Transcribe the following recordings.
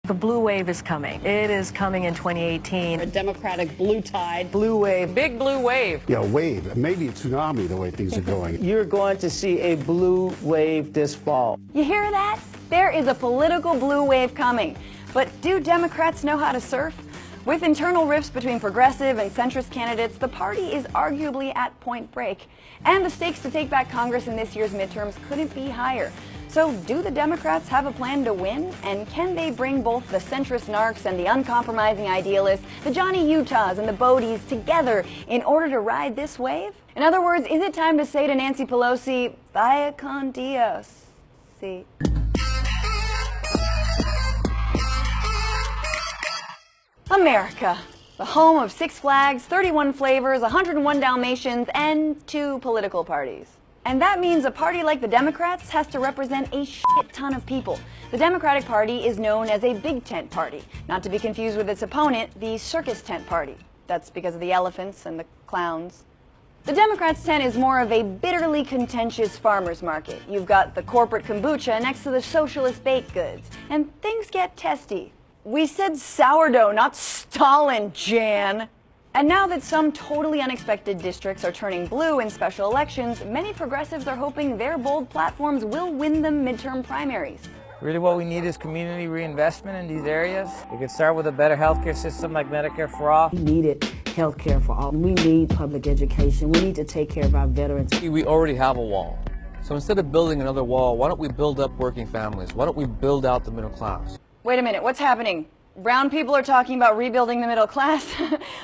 The blue wave is coming. It is coming in 2018. A Democratic blue tide. Blue wave. Big blue wave. Yeah, wave. Maybe a tsunami the way things are going. You're going to see a blue wave this fall. You hear that? There is a political blue wave coming. But do Democrats know how to surf? With internal rifts between progressive and centrist candidates, the party is arguably at point break. And the stakes to take back Congress in this year's midterms couldn't be higher. So do the Democrats have a plan to win? And can they bring both the centrist narcs and the uncompromising idealists, the Johnny Utahs and the Bodies together in order to ride this wave? In other words, is it time to say to Nancy Pelosi, vaya con Dios? See. America, the home of 6 flags, 31 flavors, 101 Dalmatians, and 2 political parties. And that means a party like the Democrats has to represent a shit ton of people. The Democratic Party is known as a big tent party, not to be confused with its opponent, the circus tent party. That's because of the elephants and the clowns. The Democrats' tent is more of a bitterly contentious farmer's market. You've got the corporate kombucha next to the socialist baked goods, and things get testy. We said sourdough, not Stalin, Jan. And now that some totally unexpected districts are turning blue in special elections, many progressives are hoping their bold platforms will win them midterm primaries. Really what we need is community reinvestment in these areas. We could start with a better healthcare system like Medicare for all. We needed healthcare for all. We need public education. We need to take care of our veterans. We already have a wall. So instead of building another wall, why don't we build up working families? Why don't we build out the middle class? Wait a minute, what's happening? Brown people are talking about rebuilding the middle class?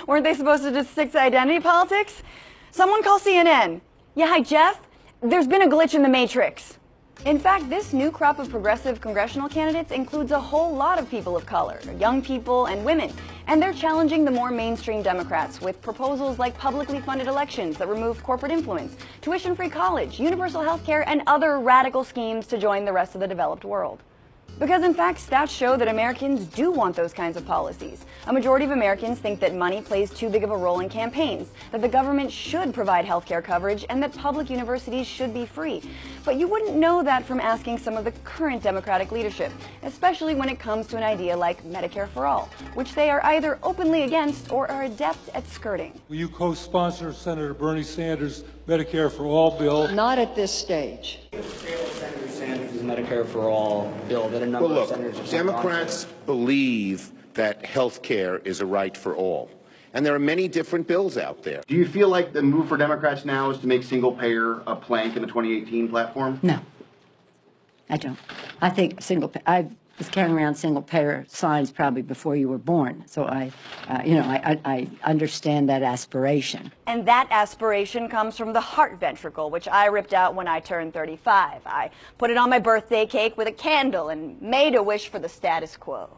Weren't they supposed to just stick to identity politics? Someone call CNN. Yeah, hi Jeff. There's been a glitch in the matrix. In fact, this new crop of progressive congressional candidates includes a whole lot of people of color, young people and women. And they're challenging the more mainstream Democrats with proposals like publicly funded elections that remove corporate influence, tuition-free college, universal health care, and other radical schemes to join the rest of the developed world. Because in fact, stats show that Americans do want those kinds of policies. A majority of Americans think that money plays too big of a role in campaigns, that the government should provide health care coverage, and that public universities should be free. But you wouldn't know that from asking some of the current Democratic leadership, especially when it comes to an idea like Medicare for all, which they are either openly against or are adept at skirting. Will you co-sponsor Senator Bernie Sanders' Medicare for All bill? Not at this stage. Senator Sanders' Medicare for All bill that a number of senators have Democrats believe that health care is a right for all. And there are many different bills out there. Do you feel like the move for Democrats now is to make single-payer a plank in the 2018 platform? No, I don't. I think I was carrying around single-payer signs probably before you were born. So I understand that aspiration. And that aspiration comes from the heart ventricle, which I ripped out when I turned 35. I put it on my birthday cake with a candle and made a wish for the status quo.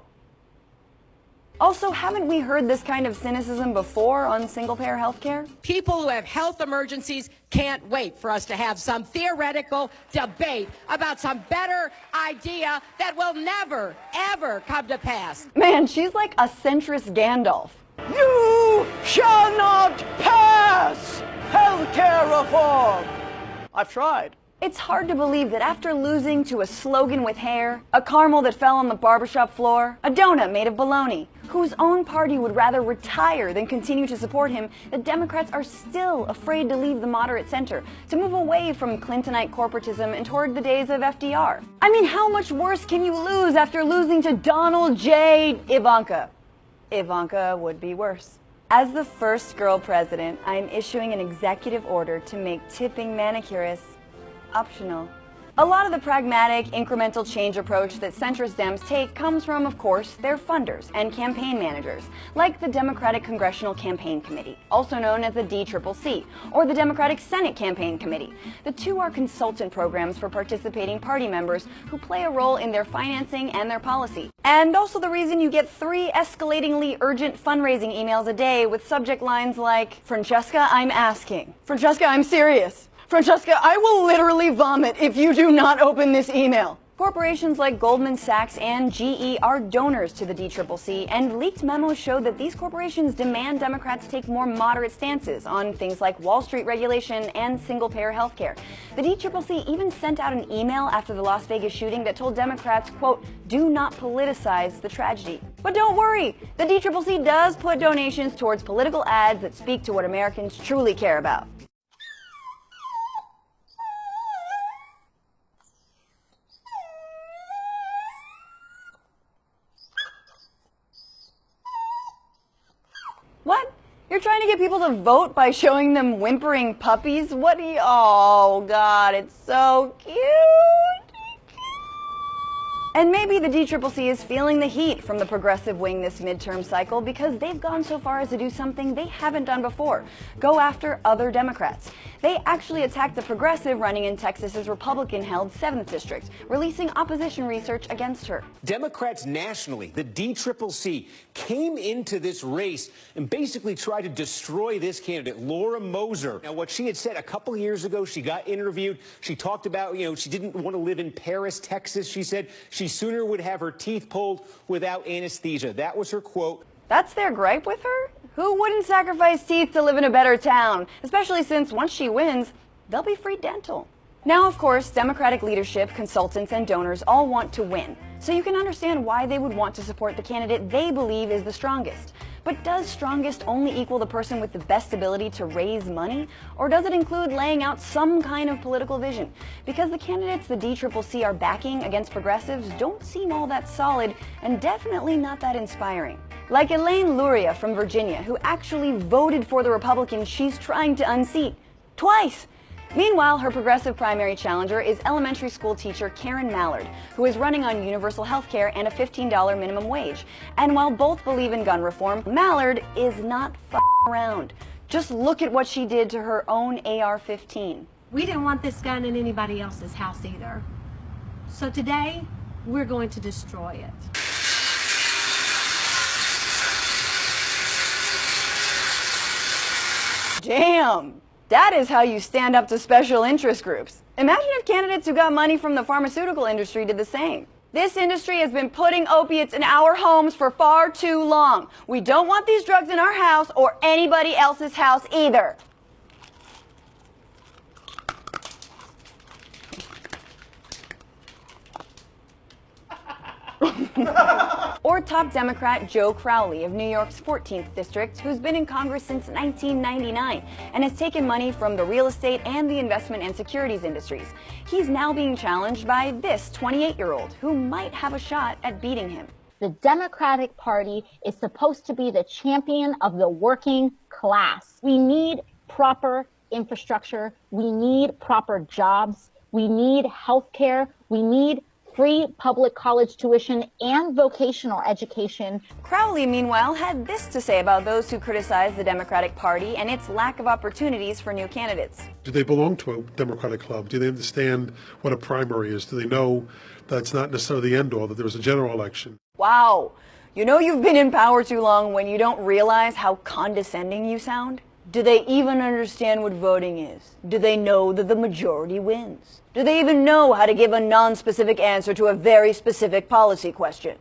Also, haven't we heard this kind of cynicism before on single-payer health care? People who have health emergencies can't wait for us to have some theoretical debate about some better idea that will never, ever come to pass. Man, she's like a centrist Gandalf. You shall not pass health care reform! I've tried. It's hard to believe that after losing to a slogan with hair, a caramel that fell on the barbershop floor, a donut made of bologna, whose own party would rather retire than continue to support him, the Democrats are still afraid to leave the moderate center, to move away from Clintonite corporatism and toward the days of FDR. I mean, how much worse can you lose after losing to Donald J. Ivanka? Ivanka would be worse. As the first girl president, I'm issuing an executive order to make tipping manicurists optional. A lot of the pragmatic, incremental change approach that centrist Dems take comes from, of course, their funders and campaign managers, like the Democratic Congressional Campaign Committee, also known as the DCCC, or the Democratic Senate Campaign Committee. The two are consultant programs for participating party members who play a role in their financing and their policy. And also the reason you get 3 escalatingly urgent fundraising emails a day with subject lines like, Francesca, I'm asking. Francesca, I'm serious. Francesca, I will literally vomit if you do not open this email. Corporations like Goldman Sachs and GE are donors to the DCCC, and leaked memos show that these corporations demand Democrats take more moderate stances on things like Wall Street regulation and single-payer health care. The DCCC even sent out an email after the Las Vegas shooting that told Democrats, quote, do not politicize the tragedy. But don't worry, the DCCC does put donations towards political ads that speak to what Americans truly care about. What? You're trying to get people to vote by showing them whimpering puppies? What do you... Oh, God, it's so cute. And maybe the DCCC is feeling the heat from the progressive wing this midterm cycle because they've gone so far as to do something they haven't done before: go after other Democrats. They actually attacked the progressive running in Texas's Republican-held 7th District, releasing opposition research against her. Democrats nationally, the DCCC, came into this race and basically tried to destroy this candidate, Laura Moser. Now, what she had said a couple years ago, she got interviewed. She talked about, she didn't want to live in Paris, Texas. She said she sooner would have her teeth pulled without anesthesia. That was her quote. That's their gripe with her? Who wouldn't sacrifice teeth to live in a better town? Especially since once she wins, they'll be free dental. Now, of course, Democratic leadership, consultants, and donors all want to win. So you can understand why they would want to support the candidate they believe is the strongest. But does strongest only equal the person with the best ability to raise money? Or does it include laying out some kind of political vision? Because the candidates the DCCC are backing against progressives don't seem all that solid and definitely not that inspiring. Like Elaine Luria from Virginia, who actually voted for the Republican she's trying to unseat. Twice! Meanwhile, her progressive primary challenger is elementary school teacher Karen Mallard, who is running on universal health care and a $15 minimum wage. And while both believe in gun reform, Mallard is not f***ing around. Just look at what she did to her own AR-15. We didn't want this gun in anybody else's house either. So today, we're going to destroy it. Damn! That is how you stand up to special interest groups. Imagine if candidates who got money from the pharmaceutical industry did the same. This industry has been putting opiates in our homes for far too long. We don't want these drugs in our house or anybody else's house either. Or top Democrat Joe Crowley of New York's 14th District, who's been in Congress since 1999 and has taken money from the real estate and the investment and securities industries. He's now being challenged by this 28-year-old who might have a shot at beating him. The Democratic Party is supposed to be the champion of the working class. We need proper infrastructure. We need proper jobs. We need health care. We need free public college tuition and vocational education. Crowley, meanwhile, had this to say about those who criticize the Democratic Party and its lack of opportunities for new candidates. Do they belong to a Democratic club? Do they understand what a primary is? Do they know that it's not necessarily the end all, that there was a general election? Wow. You know you've been in power too long when you don't realize how condescending you sound? Do they even understand what voting is? Do they know that the majority wins? Do they even know how to give a non-specific answer to a very specific policy question?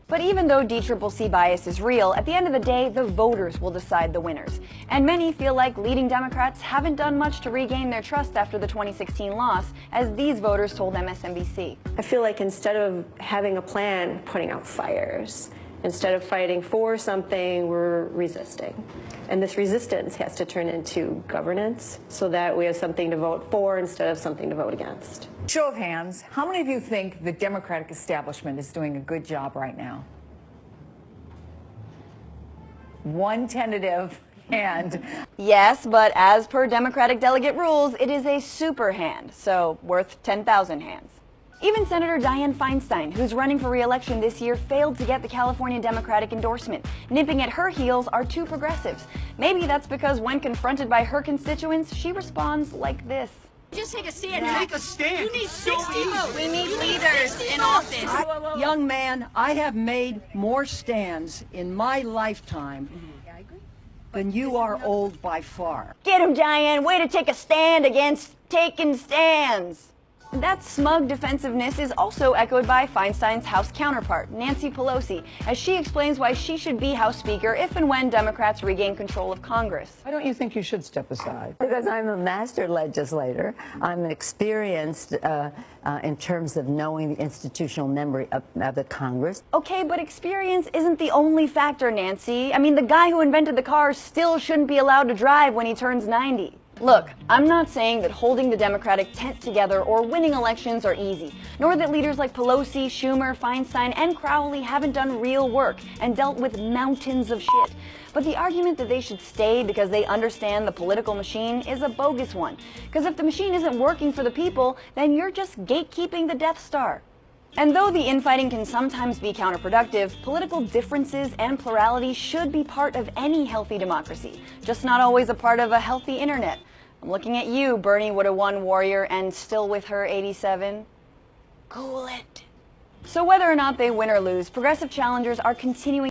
But even though DCCC bias is real, at the end of the day, the voters will decide the winners. And many feel like leading Democrats haven't done much to regain their trust after the 2016 loss, as these voters told MSNBC. I feel like instead of having a plan, putting out fires. Instead of fighting for something, we're resisting. And this resistance has to turn into governance so that we have something to vote for instead of something to vote against. Show of hands, how many of you think the Democratic establishment is doing a good job right now? One tentative hand. Yes, but as per Democratic delegate rules, it is a super hand, so worth 10,000 hands. Even Senator Dianne Feinstein, who's running for re-election this year, failed to get the California Democratic endorsement. Nipping at her heels are two progressives. Maybe that's because when confronted by her constituents, she responds like this. Just take a stand. Take a stand. You need 60 votes. We need leaders in office. Young man, I have made more stands in my lifetime than you are old by far. Get him, Dianne. Way to take a stand against taking stands. That smug defensiveness is also echoed by Feinstein's House counterpart, Nancy Pelosi, as she explains why she should be House Speaker if and when Democrats regain control of Congress. Why don't you think you should step aside? Because I'm a master legislator. I'm experienced in terms of knowing the institutional memory of the Congress. Okay, but experience isn't the only factor, Nancy. I mean, the guy who invented the car still shouldn't be allowed to drive when he turns 90. Look, I'm not saying that holding the Democratic tent together or winning elections are easy, nor that leaders like Pelosi, Schumer, Feinstein, and Crowley haven't done real work and dealt with mountains of shit. But the argument that they should stay because they understand the political machine is a bogus one. Because if the machine isn't working for the people, then you're just gatekeeping the Death Star. And though the infighting can sometimes be counterproductive, political differences and plurality should be part of any healthy democracy, just not always a part of a healthy internet. I'm looking at you, Bernie would have won Warrior and still with her 87. Cool it. So whether or not they win or lose, progressive challengers are continuing